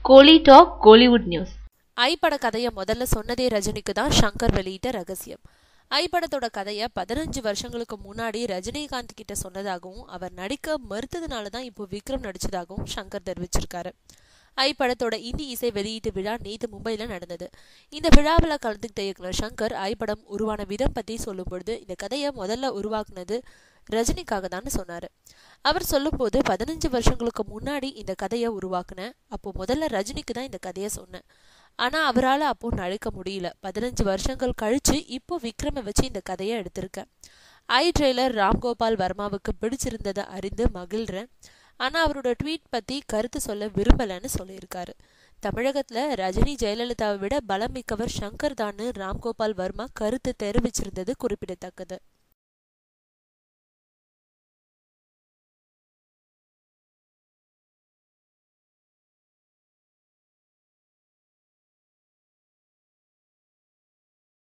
கோலி talk Kollywood news. ஐ பட கதையை முதல்ல சொன்னதே ரஜினிக்கு தான் ஷங்கர் வெளியிட்ட ரகசியம். ஐ படத்தோட கதையை 15 வருஷங்களுக்கு முன்னாடி ரஜினிகாந்த் கிட்ட சொன்னதாகவும் அவர் நடிக்க மறுத்ததுனால தான் இப்போ விக்ரம் நடிச்சதாகவும் ஷங்கர் தெரிவிச்சிருக்காரு. ஐ படத்தோட இந்தி இசை வெளியீட்டு விழா நேற்று மும்பையில் நடந்தது. இந்த விழாவில் கலந்துக்கிட்ட இயக்குனர் ஷங்கர் ஐ படம் உருவான விதம் பற்றி சொல்லும் பொழுது இந்த கதையை முதல்ல உருவாக்குனது ரஜினிக்காக தான் சொன்னாரு. அவர் சொல்லும் போது 15 வருஷங்களுக்கு முன்னாடி இந்த கதையை உருவாக்குனேன், அப்போ முதல்ல ரஜினிக்கு தான் இந்த கதையை சொன்னேன், ஆனா அவரால் அப்போ நடிக்க முடியல. 15 வருஷங்கள் கழிச்சு இப்போ விக்ரமை வச்சு இந்த கதையை எடுத்திருக்கேன். ஐ ட்ரெய்லர் ராம்கோபால் வர்மாவுக்கு பிடிச்சிருந்ததை அறிந்து மகிழ்றேன், ஆனா அவரோட ட்வீட் பத்தி கருத்து சொல்ல விரும்பலன்னு சொல்லியிருக்காரு. தமிழகத்துல ரஜினி ஜெயலலிதாவை விட பலம் மிக்கவர் ஷங்கர் தான்னு ராம்கோபால் வர்மா கருத்து தெரிவிச்சிருந்தது குறிப்பிடத்தக்கது.